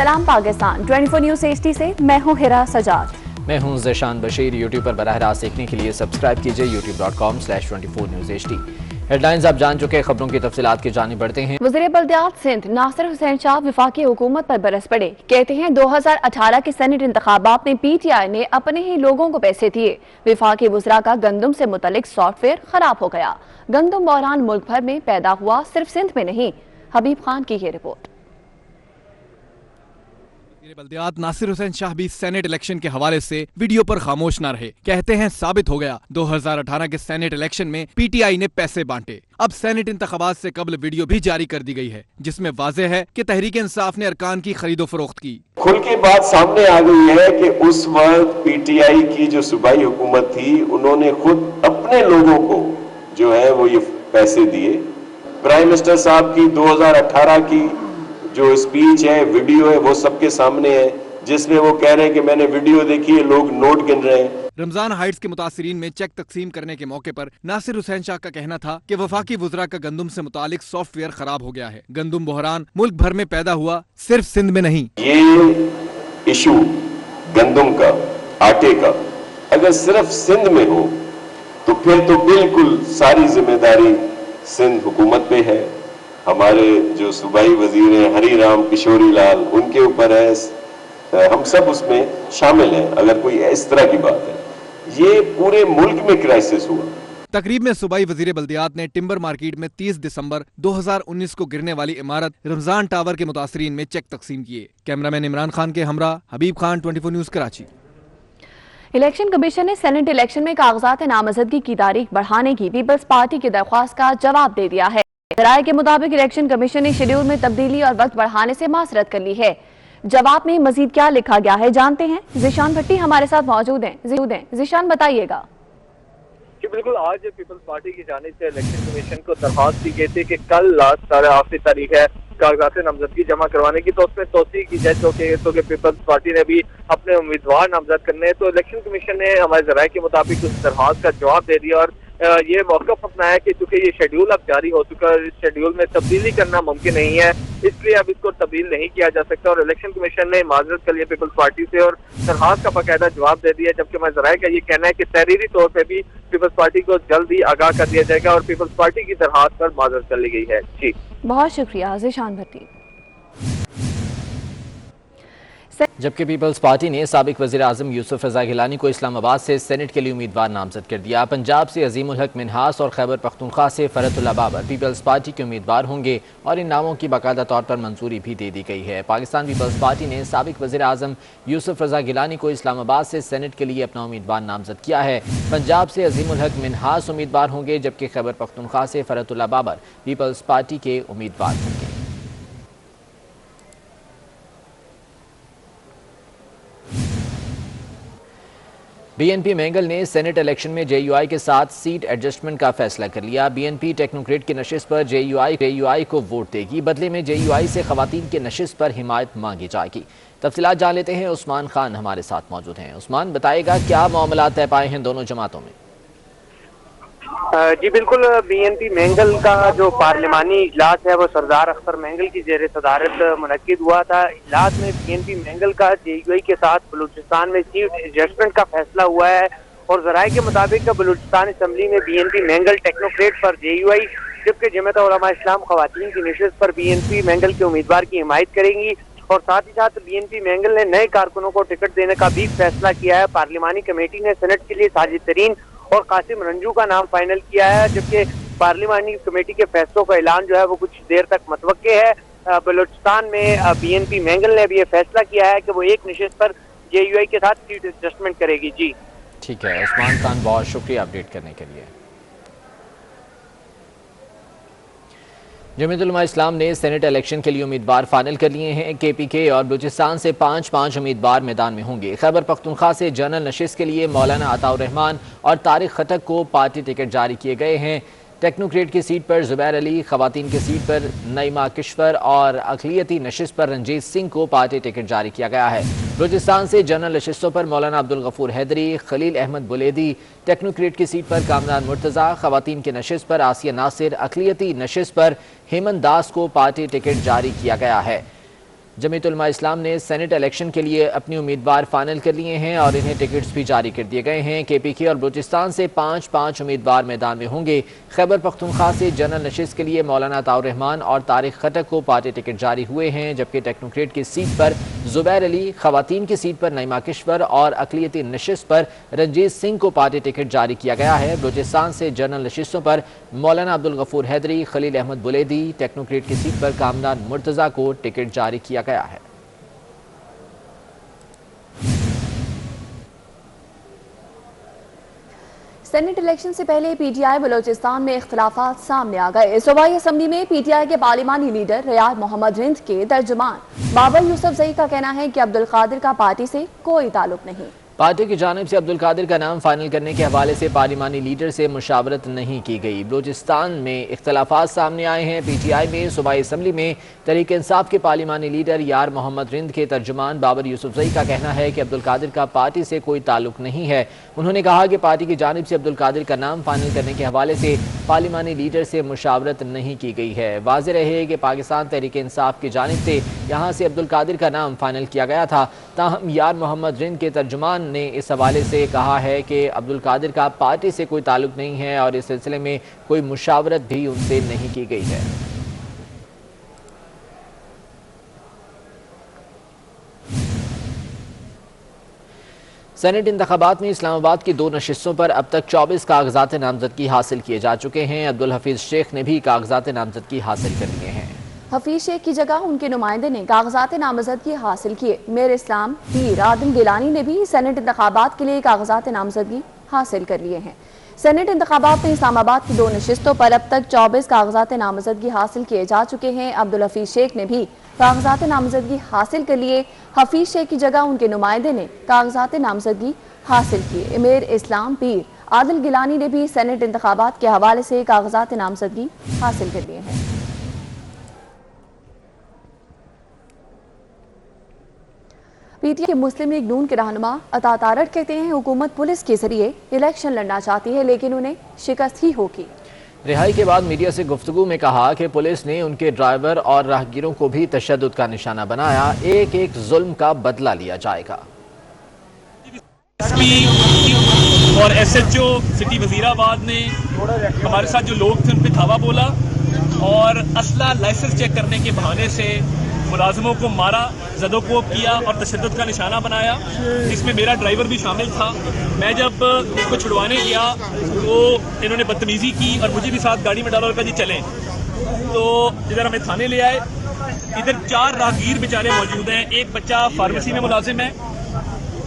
सलाम Pakistan 24 news HD से मैं हूँ हिरा सजाद। मैं हूँ ज़ीशान बशीर। यूट्यूब पर बराह रास्त देखने के लिए सब्सक्राइब कीजिए youtube.com/24 News HD। हेडलाइंस आप जान चुके, खबरों की तफसीलात की जानिब बढ़ते हैं। वज़ीर बल्दियात सिंध नासिर हुसैन शाह वफाकी हुकूमत पर बरस पड़े। कहते हैं 2018 के सेनेट इंतखाबात में PTI ने अपने ही लोगों को पैसे दिए। वफाकी वज़रा का गंदम से मुतल्लिक सॉफ्टवेयर खराब हो गया। गंदम बहरान मुल्क भर में पैदा हुआ, सिर्फ सिंध में नहीं। हबीब खान की ये रिपोर्ट। बल्दियात नासिर हुसैन शाह भी सेनेट इलेक्शन के हवाले से वीडियो पर खामोश न रहे। कहते हैं साबित हो गया 2018 के सेनेट इलेक्शन में PTI ने पैसे बांटे। अब सेनेट इंतखाबात से कबल वीडियो भी जारी कर दी गई है, जिसमें वाज़ेह है कि तहरीक इंसाफ ने अरकान की खरीदो फरोख्त की। खुल के बात सामने आ गई है कि उस वक्त PTI की जो सूबाई हुकूमत थी, उन्होंने खुद अपने लोगों को जो है वो ये पैसे दिए। प्राइम मिनिस्टर साहब की 2018 की जो स्पीच है, वीडियो है, वो सबके सामने है, जिसमें वो कह रहे हैं कि मैंने वीडियो देखी है, लोग नोट गिन रहे हैं। रमजान हाइट्स के मुतासिरीन में चेक तकसीम करने के मौके पर नासिर हुसैन शाह का कहना था कि वफाकी वज़रा का गंदम से मुतालिक सॉफ्टवेयर खराब हो गया है। गंदम बहरान मुल्क भर में पैदा हुआ, सिर्फ सिंध में नहीं। ये इशू गंदम का, आटे का, अगर सिर्फ सिंध में हो तो फिर तो बिल्कुल सारी जिम्मेदारी सिंध हुकूमत पे है। हमारे जो सूबाई वजीर हैं हरी राम किशोरी लाल, उनके ऊपर है, हम सब उसमें शामिल हैं। अगर कोई इस तरह की बात है, ये पूरे मुल्क में क्राइसिस हुआ। तकरीब में सूबाई वजीर बल्दियात ने टिम्बर मार्केट में 30 दिसंबर 2019 को गिरने वाली इमारत रमजान टावर के मुतासरीन में चेक तकसीम किए। कैमरामैन इमरान खान के हमरा Habib Khan, 24 news Karachi. Election commission ने सेनेट इलेक्शन में कागजात नामजदगी की तारीख बढ़ाने की पीपल्स पार्टी की दरख्वास्त का जवाब दे दिया है। राय के मुताबिक इलेक्शन कमीशन ने शेड्यूल में तब्दीली और वक्त बढ़ाने से माजरत कर ली है। जवाब में मजीद क्या लिखा गया है जानते हैं। ज़ीशान भट्टी हमारे साथ मौजूद हैं। ज़ीशान बताइएगा। जी बिल्कुल, आज पीपल्स पार्टी की जानिब से इलेक्शन कमीशन को दरख्वास्त दी गई थी कि कल लास्ट आखिरी तारीख है कागजात नामजदगी जमा करवाने की, तो उसमें तोसी की जाए तो कि पीपल्स पार्टी ने भी अपने उम्मीदवार नामजद करने हैं। तो इलेक्शन कमीशन ने हमारे जराये के मुताबिक उस दरख्वास्त का जवाब दे दिया और ये मौक़िफ़ अपनाया कि चूंकि ये शेड्यूल अब जारी हो चुका है, इस शेड्यूल में तब्दीली करना मुमकिन नहीं है, इसलिए अब इसको तब्दील नहीं किया जा सकता। और इलेक्शन कमीशन ने माजरत कर लिया पीपल्स पार्टी से और दरख्वास्त का बाकायदा जवाब दे दिया। जबकि हमारे ज़राए का ये कहना है कि तहरीरी तौर पर भी पीपल्स पार्टी को जल्द ही आगाह कर दिया जाएगा और पीपल्स पार्टी की दरख्वास्त पर माजरत कर ली गई है। जी बहुत शुक्रिया ज़ीशान भट्टी। जबकि पीपल्स पार्टी ने साबिक वज़ीर आज़म यूसुफ रज़ा गिलानी को इस्लामाबाद से सेनेट के लिए उम्मीदवार नामजद कर दिया। पंजाब से अजीम उल हक मिन्हास और खैबर पख्तूनख्वा से फरतुल्लाह बाबर पीपल्स पार्टी के उम्मीदवार होंगे और इन नामों की बाकायदा तौर पर मंजूरी भी दे दी गई है। पाकिस्तान पीपल्स पार्टी ने साबिक वज़ीर आज़म यूसुफ रज़ा गिलानी को इस्लामाबाद से सेनेट के लिए अपना उम्मीदवार नामजद किया है। पंजाब से अजीम उल हक मिन्हास उम्मीदवार होंगे, जबकि खैबर पख्तूनख्वा से फरतुल्लाह बाबर पीपल्स पार्टी के उम्मीदवार होंगे। BNP मैंगल ने सेनेट इलेक्शन में JUI के साथ सीट एडजस्टमेंट का फैसला कर लिया। BNP टेक्नोक्रेट की नशिस्त पर JUI को वोट देगी, बदले में JUI से खवातीन के नशिस्त पर हिमायत मांगी जाएगी। तफसीलात जान लेते हैं, उस्मान खान हमारे साथ मौजूद हैं। उस्मान, बताएगा क्या मामला तय पाए हैं दोनों जमातों में? जी बिल्कुल, BNP मैंगल का जो पार्लिमानी इजलास है वो सरदार अख्तर मैंगल की ज़ेर सदारत मुनक्किद हुआ था। इजलास में BNP मैंगल का JUI के साथ बलूचिस्तान में सीट एडजस्टमेंट का फैसला हुआ है और ज़राए के मुताबिक बलूचिस्तान असम्बली में BNP मैंगल टेक्नोक्रेट पर JUI, जबकि जमात उलमा इस्लाम खवातीन की नशिस्त पर BNP मैंगल के उम्मीदवार की हिमायत करेंगी। और साथ ही साथ BNP मैंगल ने नए कारकुनों को टिकट देने का भी फैसला किया है। पार्लिमानी कमेटी ने सेनेट के लिए साजिद तरीन और कासिम रंजू का नाम फाइनल किया है, जबकि पार्लिमानी कमेटी के फैसलों का ऐलान जो है वो कुछ देर तक मुतवक्के है। बलूचिस्तान में BNP मैंगल ने भी ये फैसला किया है कि वो एक नशिस्त पर JUI के साथ सीट एडजस्टमेंट करेगी। जी ठीक है उस्मान खान, बहुत शुक्रिया अपडेट करने के लिए। जमीयत उलमा इस्लाम ने सेनेट इलेक्शन के लिए उम्मीदवार फाइनल कर लिए हैं। KPK और बलूचिस्तान से 5 उम्मीदवार मैदान में होंगे। खैबर पख्तूनख्वा से जनरल नशिस्त के लिए मौलाना अताउर रहमान और तारिक खटक को पार्टी टिकट जारी किए गए हैं। टेक्नोक्रेट की सीट पर जुबैर अली, खवातीन की सीट पर नईमा किश्वर और अक़लियती नशिस्त पर रंजीत सिंह को पार्टी टिकट जारी किया गया है। बलूचिस्तान से जनरल नशिस्तों पर मौलाना अब्दुल गफूर हैदरी, खलील अहमद बुलेदी, टेक्नोक्रेट की सीट पर कामरान मुर्तज़ा, खवातीन की नशिस्त पर आसिया नासिर, अक़लियती नशिस्त पर हेमंत दास को पार्टी टिकट जारी किया गया है। जमीयत उलमा इस्लाम ने सेनेट इलेक्शन के लिए अपनी उम्मीदवार फाइनल कर लिए हैं और इन्हें टिकट्स भी जारी कर दिए गए हैं। KPK और बलूचिस्तान से 5-5 उम्मीदवार मैदान में होंगे। खैबर पख्तूनख्वा से जनरल नशिस्त के लिए मौलाना अताउर रहमान और तारिक खटक को पार्टी टिकट जारी हुए हैं, जबकि टेक्नोक्रेट की सीट पर जुबैर अली, खवातीन की सीट पर नईमा किश्वर और अकलियती नशिस्त पर रंजीत सिंह को पार्टी टिकट जारी किया गया है। बलूचिस्तान से जनरल नशिस्तों पर मौलाना अब्दुल गफूर हैदरी, खलील अहमद बुलेदी, टेक्नोक्रेट की सीट पर कामरान मुर्तज़ा को टिकट जारी किया गया है। सेनेट इलेक्शन से पहले PTI बलोचिस्तान में इख्तलाफात सामने आ गए। सूबाई असम्बली में PTI के पार्लिमानी लीडर रियाद मोहम्मद रिंद के तर्जुमान बाबर यूसुफजई का कहना है कि अब्दुल कादिर का पार्टी से कोई ताल्लुक नहीं। पार्टी की जानिब से अब्दुल कादिर का नाम फाइनल करने के हवाले से पार्लिमानी लीडर से मुशावरत नहीं की गई। बलूचिस्तान में इख्तलाफात सामने आए हैं। PTI में सूबाई असम्बली में तहरीक इंसाफ के पार्लिमानी लीडर यार मोहम्मद रिंद के तर्जुमान बाबर यूसुफजई का कहना है कि अब्दुल कादिर का पार्टी से कोई ताल्लुक नहीं है। उन्होंने कहा कि पार्टी की जानिब से अब्दुल कादिर का नाम फाइनल करने के हवाले से पार्लिमानी लीडर से मुशावरत नहीं की गई है। वाज़ेह रहे कि पाकिस्तान तहरीक इंसाफ की जानिब से यहाँ से अब्दुल कादिर का नाम फाइनल किया गया था। ताहम यार मोहम्मद रिंद के तर्जुमान ने इस हवाले से कहा है कि अब्दुल कादिर का पार्टी से कोई ताल्लुक नहीं है और इस सिलसिले में कोई मुशावरत भी उनसे नहीं की गई है। सेनेट इंतखाबात में इस्लामाबाद की 2 नशिस्तों पर अब तक 24 कागजात नामजदगी हासिल किए जा चुके हैं। अब्दुल हफीज शेख ने भी कागजात नामजदगी हासिल कर लिए हैं। हफीज शेख की जगह उनके नुमाइंदे ने कागजात नामजदगी हासिल किए। मीर इस्लाम पीर आदम गिलानी ने भी सेनेट इंतखाबात के लिए कागजात नामजदगी हासिल कर लिए हैं। सेनेट इंतखाबात में इस्लामाबाद की 2 नशिस्तों पर अब तक 24 कागजात नामजदगी हासिल किए जा चुके हैं। अब्दुल हफीज शेख ने भी कागजात नामजदगी हासिल कर लिए। हफीज शेख की जगह उनके नुमाइंदे ने कागजात नामजदगी हासिल किए। मीर इस्लाम पीर आदिल गिलानी ने भी सेनेट इंतखाबात के हवाले से कागजात नामजदगी हासिल कर लिए हैं। PTI के मुस्लिम लीग नून के रहनुमा अता तारड़ कहते हैं हुकूमत पुलिस के जरिए इलेक्शन लड़ना चाहती है, लेकिन उन्हें शिकस्त ही होगी। रिहाई के बाद मीडिया से गुफ्तगू में कहा कि पुलिस ने उनके ड्राइवर और राहगीरों को भी तशद्दुद का निशाना बनाया। एक एक जुल्म का बदला लिया जाएगा। और SHO सिटी वजीराबाद ने हमारे साथ जो लोग थे उन पे धावा बोला और असला लाइसेंस चेक करने के बहाने से मुलाजिमों को मारा, ज़दोकोब किया और तशद्दुद का निशाना बनाया। इसमें मेरा ड्राइवर भी शामिल था। मैं जब इसको छुड़वाने गया तो इन्होंने बदतमीज़ी की और मुझे भी साथ गाड़ी में डाला और कहा जी चलें। तो इधर हमें थाने ले आए। इधर 4 राहगीर बेचारे मौजूद हैं। एक बच्चा फार्मेसी में मुलाजिम है,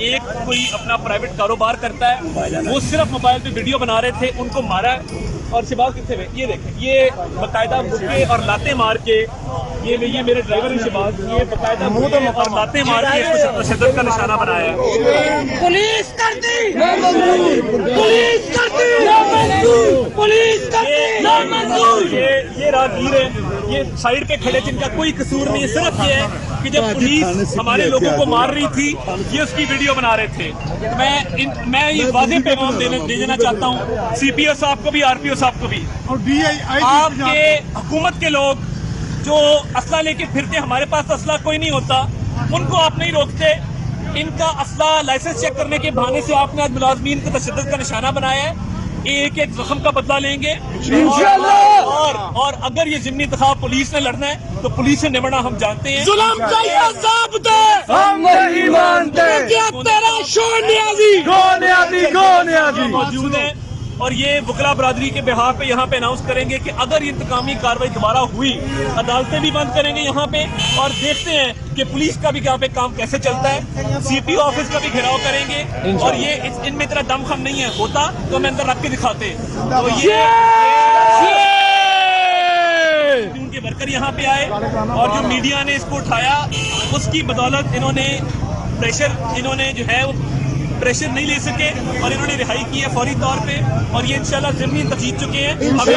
एक कोई अपना प्राइवेट कारोबार करता है, वो सिर्फ मोबाइल पे वीडियो बना रहे थे, उनको मारा है। और शहबाज कितने में ये देखें, ये बाकायदा मुक्के और लाते मार के ये मेरे ड्राइवर ने शहबाज ये बाकायदा मुक्के और लाते मार के इसको तशद्दुद का निशाना बनाया है। पुलिस करती पुलिस करती पुलिस करती ये राहगीर है, ये साइड पे खड़े जिनका कोई कसूर नहीं है। सिर्फ ये है कि जब पुलिस हमारे लोगों को मार रही थी ये उसकी वीडियो बना रहे थे। मैं ये वादे पैगाम दे देना चाहता हूँ CPO साहब को भी, RPO साहब को भी, और आपके हुकूमत के लोग जो असला लेके फिरते, हमारे पास तो असला कोई नहीं होता, उनको आप नहीं रोकते। इनका असला लाइसेंस चेक करने के बहाने से आपने आज मुलाजमीन को तशद्दुद का निशाना बनाया है। एक एक जख्म का बदला लेंगे और अगर ये ज़िम्नी इंतखाब पुलिस ने लड़ना है तो पुलिस से निमटना हम जानते हैं। जुल्म का ये ज़ाब्ता हम नहीं मानते। क्या तेरा शोनियाजी मौजूद है और ये वकला बरादरी के बिहाफ पे यहाँ पे अनाउंस करेंगे कि अगर ये इंतकामी कार्रवाई दोबारा हुई, अदालतें भी बंद करेंगे यहाँ पे और देखते हैं कि पुलिस का भी यहाँ पे काम कैसे चलता है। CPO ऑफिस का भी घेराव करेंगे और ये इनमें इतना दमखम नहीं है, होता तो हमें अंदर रख के दिखाते। तो ये उनके वर्कर यहाँ पे आए और जो मीडिया ने इसको उठाया उसकी बदौलत इन्होंने जो है वो प्रेशर नहीं ले सके और इन्होंने रिहाई की है फौरी तौर पे और ये इंशाल्लाह ज़मीन तक जीत चुके हैं। हमें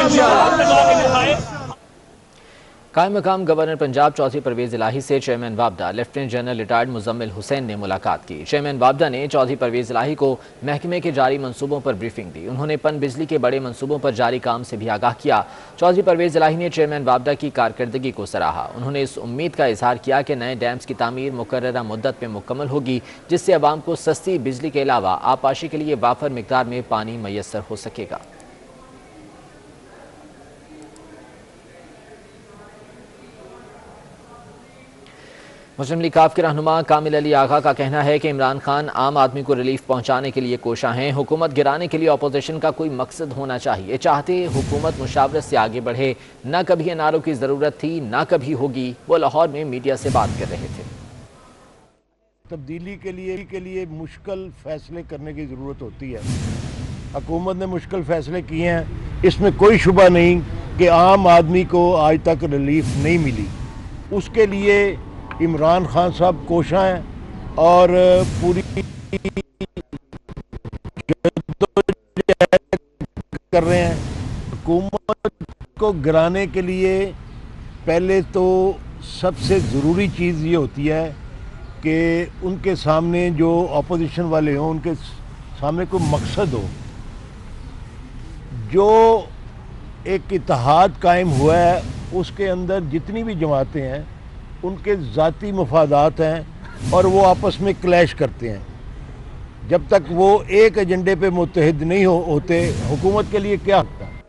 कायम मकाम गवर्नर पंजाब चौधरी परवेज इलाही से चेयरमैन वापडा lieutenant general retired Muzammil Hussain ने मुलाकात की। चेयरमैन वापडा ने चौधरी परवेज इलाही को महकमे के जारी मंसूबों पर ब्रीफिंग दी। उन्होंने पन बिजली के बड़े मंसूबों पर जारी काम से भी आगाह किया। चौधरी परवेज इलाही ने चेयरमैन वापडा की कारकर्दगी को सराहा। उन्होंने इस उम्मीद का इजहार किया कि नए डैम्स की तामीर मुकर्ररा मुद्दत में मुकम्मल होगी, जिससे अवाम को सस्ती बिजली के अलावा आबपाशी के लिए वाफर मिकदार में पानी मैसर हो सकेगा। मुस्लिम लीग काफ के रहनुमा कामिल अली आगा का कहना है कि इमरान खान आम आदमी को रिलीफ पहुंचाने के लिए कोशा हैं। हुकूमत गिराने के लिए अपोजिशन का कोई मकसद होना चाहिए। चाहते हुकूमत मुशावरत से आगे बढ़े। न कभी एनआरओ की ज़रूरत थी, न कभी होगी। वो लाहौर में मीडिया से बात कर रहे थे। तब्दीली के लिए मुश्किल फैसले करने की ज़रूरत होती है। हुकूमत ने मुश्किल फैसले किए हैं, इसमें कोई शुबा नहीं कि आम आदमी को आज तक रिलीफ नहीं मिली। उसके लिए इमरान खान साहब कोशा हैं और पूरी कर रहे हैं। हुकूमत को गिराने के लिए पहले तो सबसे ज़रूरी चीज़ ये होती है कि उनके सामने जो अपोजिशन वाले हों, उनके सामने कोई मकसद हो। जो एक इत्तेहाद कायम हुआ है उसके अंदर जितनी भी जमातें हैं उनके ज़ाती मफादात हैं और वो आपस में क्लैश करते हैं। जब तक वो एक एजेंडे पे मुत्तहिद नहीं होते, हुकूमत के लिए क्या होता है।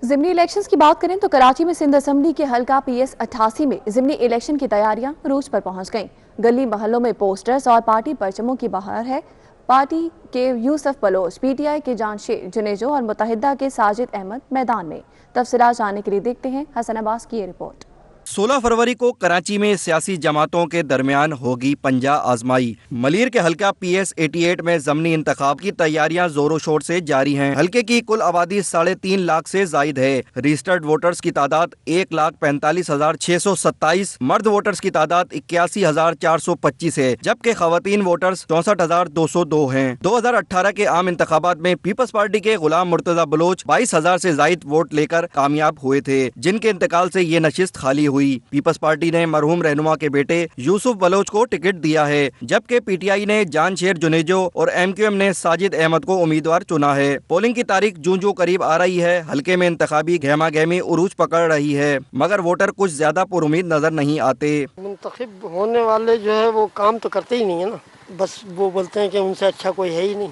ज़िमनी इलेक्शंस की बात करें तो कराची में सिंध असम्बली के हल्का PS 88 में ज़िमनी इलेक्शन की तैयारियां रूज पर पहुंच गईं। गली महलों में पोस्टर्स और पार्टी परचमों की बहार है। पार्टी के यूसुफ बलोच, PTI के जानशेर जुनेजो और मुत्तहिदा के साजिद अहमद मैदान में। तफसीलात जानने के लिए देखते हैं हसन अब्बास की ये रिपोर्ट। 16 फरवरी को कराची में सियासी जमातों के दरमियान होगी पंजा आजमाई। मलीर के हल्का PS 88 में ज़मनी इंतखाब की तैयारियां जोरों शोर से जारी हैं। हल्के की कुल आबादी 3.5 लाख से जायद है। रजिस्टर्ड वोटर्स की तादाद 1,45,627, मर्द वोटर्स की तादाद 81,425 है, जबकि खवातीन वोटर्स 64,202 हैं। 2018 के आम इंतखाबात में पीपल्स पार्टी के गुलाम मुर्तजा बलोच 22,000 से जायद वोट लेकर कामयाब हुए थे, जिनके इंतकाल से ये नशिस्त खाली हुई। पीपल्स पार्टी ने मरहूम रहनुमा के बेटे यूसुफ बलोच को टिकट दिया है, जबकि PTI ने जानशेर जुनेजो और MQM ने साजिद अहमद को उम्मीदवार चुना है। पोलिंग की तारीख जूं करीब आ रही है। हल्के में इंतखाबी गहमा गहमी उरूज पकड़ रही है, मगर वोटर कुछ ज्यादा पुरुमीद नजर नहीं आते। मुंतखब होने वाले जो है वो काम तो करते ही नहीं है ना, बस वो बोलते हैं कि उनसे अच्छा कोई है ही नहीं,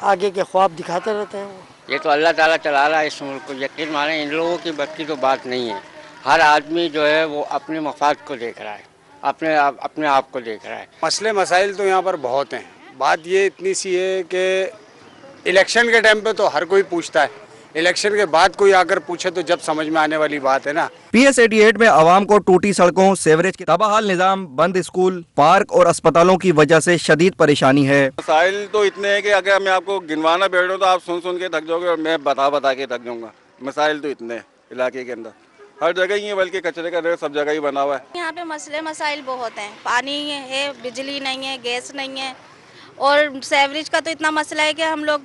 आगे के ख्वाब दिखाते रहते हैं। ये तो अल्लाह ताला चला रहा है इस मुल्क को। यकीन माने इन लोगों की बस की तो बात नहीं है। हर आदमी जो है वो अपने मफाद को देख रहा है, अपने आप को देख रहा है। मसले मसाइल तो यहाँ पर बहुत हैं। बात ये इतनी सी है कि इलेक्शन के टाइम पे तो हर कोई पूछता है, इलेक्शन के बाद कोई आकर पूछे तो जब समझ में आने वाली बात है ना। PS 88 में आवाम को टूटी सड़कों, सेवरेज के तबाहाल निजाम, बंद स्कूल, पार्क और अस्पतालों की वजह से शदीद परेशानी है। मसाइल तो इतने हैं कि अगर मैं आपको गिनवाना बैठूं तो आप सुन के थक जाओगे और मैं बता के थक जाऊंगा। मसाइल तो इतने इलाके के अंदर हर जगह ही है, बल्कि कचरे का ढेर सब जगह ही बना हुआ है। यहाँ पे मसले मसाइल बहुत हैं। पानी है, बिजली नहीं है, गैस नहीं है और सेवरेज का तो इतना मसला है कि हम लोग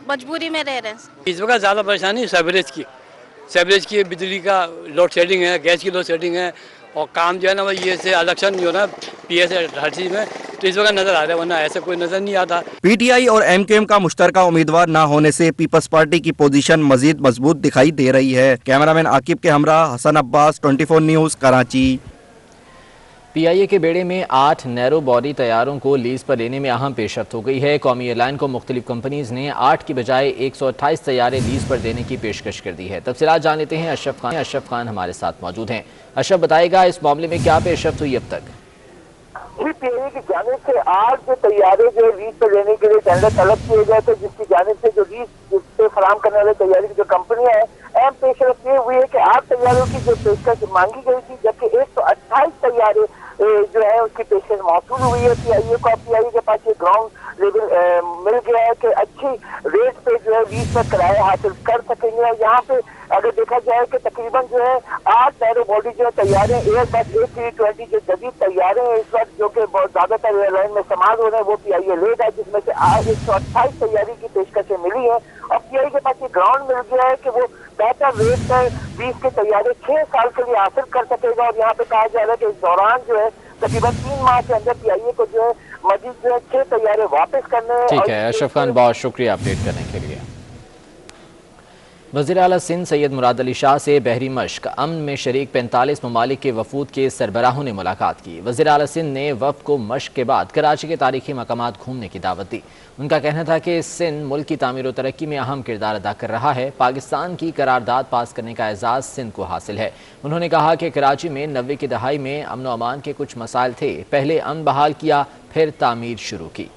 मजबूरी में रह रहे हैं। इस वक्त ज़्यादा परेशानी सेवरेज की, बिजली का लोड शेडिंग है, गैस की लोड शेडिंग है और काम जो है ना ये से इलेक्शन जो है ना PS हर चीज़ में तो इस वक्त नजर आ रहा है, वरना ऐसे कोई नजर नहीं आता। PTI और MQM का मुश्तरका उम्मीदवार न होने से पीपल्स पार्टी की पोजीशन मजीद मजबूत दिखाई दे रही है। कैमरामैन आकिब के हमरा हसन अब्बास, 24 न्यूज़, कराची। PIA के बेड़े में 8 नैरो बॉडी तैयारों को लीज पर लेने में अहम पेशरफ्त हो गई है। कौमी एयरलाइन को मुख्तलिफ कंपनीज ने 8 की बजाय 128 तैयारे लीज पर देने की पेशकश कर दी है। तफसीलात जान लेते हैं अशरफ खान हमारे साथ मौजूद हैं। अशरफ, बताएगा इस मामले में क्या पेशरफ्त हुई अब तक? PIA की जानिब से 8 जो तैयारे जो लीज पर लेने के लिए टेंडर तलब किए गए थे, जिसकी जानिब से जो लीज पे फराम करने वाले तैयारी की जो कंपनियां हैं, अहम पेशरफ्त ये हुई है कि 8 तैयारों की जो पेशकश मांगी गई थी, जबकि 128 तैयारे जो है उसकी पेशकश मौसूल हुई है। PIA को PIA के पास ये ग्राउंड लेवल मिल गया है कि अच्छी रेट पे जो है लीज पर किराया हासिल कर सकेंगे। यहाँ पे अगर देखा जाए कि तकरीबन जो है 8 नैरो बॉडी जो तैयार है, एयरबस A320 जो जदीद तैयार है इस वक्त, जो कि बहुत ज्यादातर एयरलाइन में इस्तेमाल हो रहे हैं, वो PIA लेड है, जिसमें से आज 128 तैयारी की पेशकशें मिली है और PIA के पास ये ग्राउंड मिल गया है कि वो बेहतर रेट पर 20 के तैयारी 6 साल के लिए हासिल कर सकेगा। और यहाँ पे कहा जा रहा है कि इस दौरान जो है तकरीबन 3 माह के अंदर PIA को जो है मजीद जो है 6 तैयारे वापस करने। ठीक है अशरफ खान, बहुत शुक्रिया अपडेट करने के लिए। वज़ीर आला सिंध सैयद मुराद अली शाह से बहरी मश्क अमन में शरीक 45 ममालिक के वफूद के सरबराहों ने मुलाकात की। वज़ीर आला सिंध ने वफ़द को मश्क के बाद कराची के तारीखी मकामात घूमने की दावत दी। उनका कहना था कि सिंध मुल्क की तामीर व तरक्की में अहम किरदार अदा कर रहा है। पाकिस्तान की करारदाद पास करने का एजाज़ सिंध को हासिल है। उन्होंने कहा कि कराची में 90 की दहाई में अमन व अमान के कुछ मसाइल थे, पहले अमन बहाल किया, फिर तामीर शुरू की।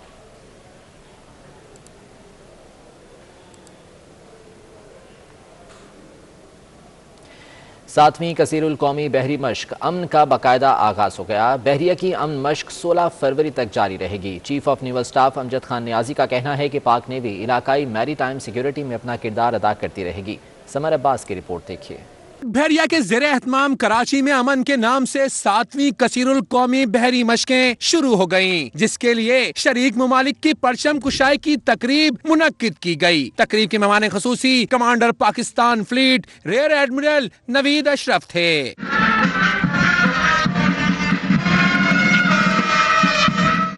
सातवीं कसीरुल कौमी बहरी मश्क अमन का बाकायदा आगाज हो गया। बहरिया की अमन मश्क 16 फरवरी तक जारी रहेगी। Chief of naval staff Amjad Khan Niazi का कहना है कि पाक नेवी इलाकाई मैरी टाइम सिक्योरिटी में अपना किरदार अदा करती रहेगी। समर अब्बास की रिपोर्ट देखिए। बहरिया के ज़ेरे एहतमाम कराची में अमन के नाम से 7वीं कसीरुल कौमी बहरी मशकें शुरू हो गयीं, जिसके लिए शरीक ममालिक की परचम कुशाई की तकरीब मुनक्किद की गई। तकरीब के मेहमान खसूसी commander Pakistan fleet rear admiral Naveed Ashraf थे।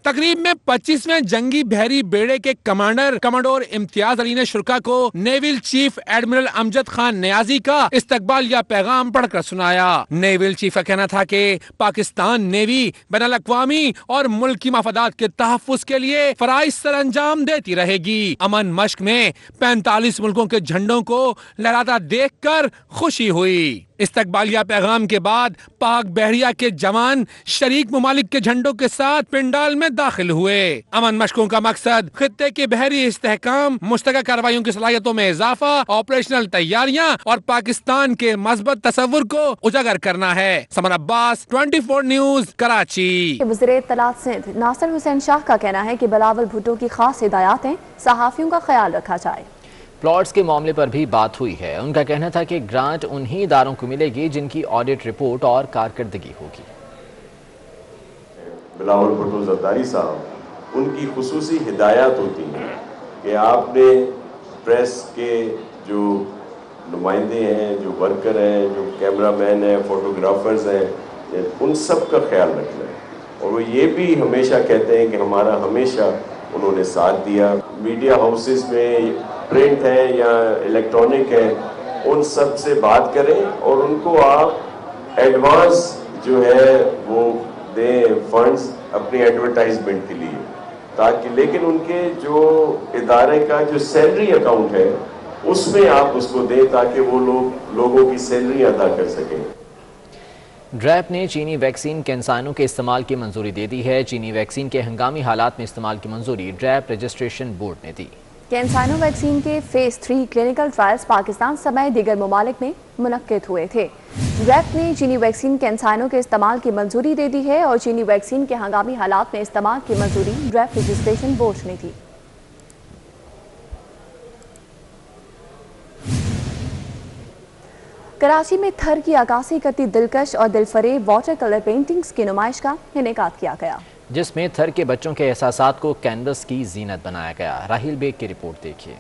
तकरीब में 25वें जंगी बहरी बेड़े के कमांडर कमांडोर इम्तियाज अली ने शुरका को naval chief admiral Amjad Khan Niazi का इस्तकबालिया पैगाम पढ़कर सुनाया। नेवल चीफ का कहना था कि पाकिस्तान नेवी बैनुल अक़वामी और मुल्की मफादात के तहफ़्फ़ुज़ के लिए फ़राइज़ सर अंजाम देती रहेगी। अमन मश्क में 45 मुल्कों के झंडों को लहराता देख कर खुशी हुई। इस्तकबालिया पैगाम के बाद पाक बहरिया के जवान शरीक ममालिक के झंडों के साथ पिंडाल में दाखिल हुए। अमन मशकों का मकसद खित्ते के बहरी इस्तेहकाम, मुश्तरका कार्रवाइयों की सलाहियतों में इजाफा, ऑपरेशनल तैयारियां और पाकिस्तान के मज़बूत तस्वुर को उजागर करना है। Summer Abbas, 24 news, Karachi. वज़ीर इत्तलात सिंध नासिर हुसैन शाह का कहना है कि बिलावल भुट्टो की खास हिदायत है, सहाफ़ियों का ख्याल रखा जाए। प्लॉट्स के मामले पर भी बात हुई है। उनका कहना था कि ग्रांट उन्हीं इदारों को मिलेगी जिनकी ऑडिट रिपोर्ट और कारकर्दगी होगी। बिलावल भुट्टो ज़रदारी साहब, उनकी खुसूसी हिदायत होती हैं कि आपने प्रेस के जो नुमाइंदे हैं, जो वर्कर हैं, जो कैमरामैन हैं, फोटोग्राफर्स हैं, उन सब का ख्याल रखना है। और वो ये भी हमेशा कहते हैं कि हमारा हमेशा उन्होंने साथ दिया। मीडिया हाउसेस में प्रिंट है या इलेक्ट्रॉनिक है, उन सब से बात करें और उनको आप एडवांस जो है वो दें फंड्स अपनी एडवर्टाइजमेंट के लिए, ताकि लेकिन उनके जो इदारे का जो सैलरी अकाउंट है उसमें आप उसको दें ताकि वो लोगों की सैलरी अदा कर सकें। ड्रैप ने चीनी वैक्सीन के इंसानों के इस्तेमाल की मंजूरी दे दी है। चीनी वैक्सीन के हंगामी हालात में इस्तेमाल की मंजूरी ड्रैप रजिस्ट्रेशन बोर्ड ने दी। कैंसानो वैक्सीन के फेज 3 क्लिनिकल ट्रायल्स पाकिस्तान समेत दीगर ममालिक में मुनक्किद हुए थे। ड्रैप ने चीनी वैक्सीन कैंसानो के इस्तेमाल की मंजूरी दे दी है और चीनी वैक्सीन के हंगामी हालात में इस्तेमाल की मंजूरी ड्रैप रजिस्ट्रेशन बोर्ड ने दी। कराची में थर की अक्कासी करती दिलकश और दिलफरेब वाटर कलर पेंटिंग्स की नुमाइश का इनेकाद किया गया, जिसमें थर के बच्चों के एहसासात को कैनवस की जीनत बनाया गया। राहिल बेग की रिपोर्ट देखिए।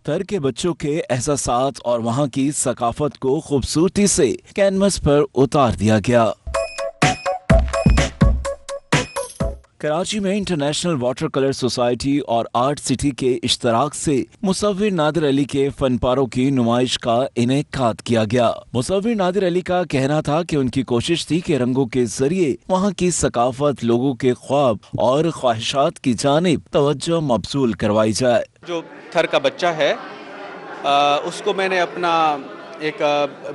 थर के बच्चों के एहसासात और वहाँ की सकाफत को खूबसूरती से कैनवस पर उतार दिया गया। कराची में इंटरनेशनल वाटर कलर सोसाइटी और आर्ट सिटी के इश्तराक से मुसव्विर नादिर अली के फनपारों की नुमाइश का इनेकाद किया गया। मुसव्विर नादिर अली का कहना था कि उनकी कोशिश थी कि रंगों के जरिए वहाँ की सकाफत, लोगों के ख्वाब और ख्वाहिशात की जानिब तवज्जो मबसूल करवाई जाए। जो थर का बच्चा है उसको मैंने अपना एक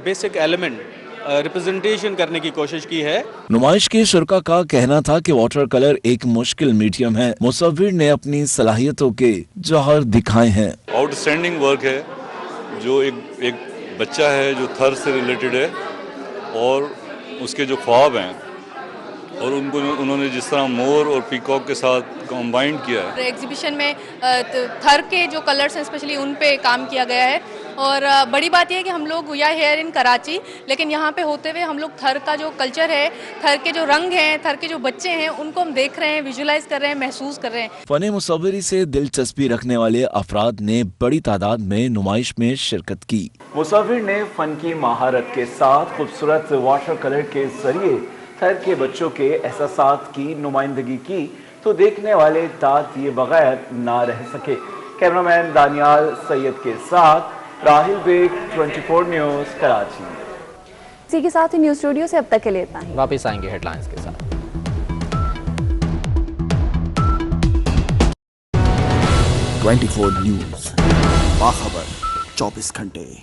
बेसिक एलिमेंट रिप्रेजेंटेशन करने की कोशिश की है। नुमाइश के शुरका का कहना था कि वाटर कलर एक मुश्किल मीडियम है। मुसव्विर ने अपनी सलाहियतों के जौहर दिखाए हैं। आउटस्टैंडिंग वर्क है, जो एक बच्चा है जो थर से रिलेटेड है और उसके जो ख्वाब हैं और उनको उन्होंने जिस तरह मोर और पीकॉक के साथ कंबाइन किया है। एग्जीबिशन में थर के जो कलर्स हैं स्पेशली उन पे काम किया गया है اور بڑی بات یہ ہے کہ ہم لوگ we are here in Karachi, لیکن یہاں پہ ہوتے ہوئے ہم لوگ تھر کا جو کلچر ہے، تھر کے جو رنگ ہیں، تھر کے جو بچے ہیں، ان کو ہم دیکھ رہے ہیں، ویژولائز کر رہے ہیں، محسوس کر رہے ہیں۔ فن مصوری سے دلچسپی رکھنے والے افراد نے بڑی تعداد میں نمائش میں شرکت کی۔ مصور نے فن کی مہارت کے ساتھ خوبصورت واٹر کلر کے ذریعے تھر کے بچوں کے احساسات کی نمائندگی کی تو دیکھنے والے داد دیے بغیر نہ رہ سکے۔ کیمرامین دانیال سید کے ساتھ راہل بیگ، 24 نیوز، کراچی۔ اسی کے ساتھ ہی نیوز اسٹوڈیو سے اب تک کے لیے اتنا ہی۔ واپس آئیں گے ہیڈ لائنز کے ساتھ۔ 24 نیوز، باخبر 24 گھنٹے۔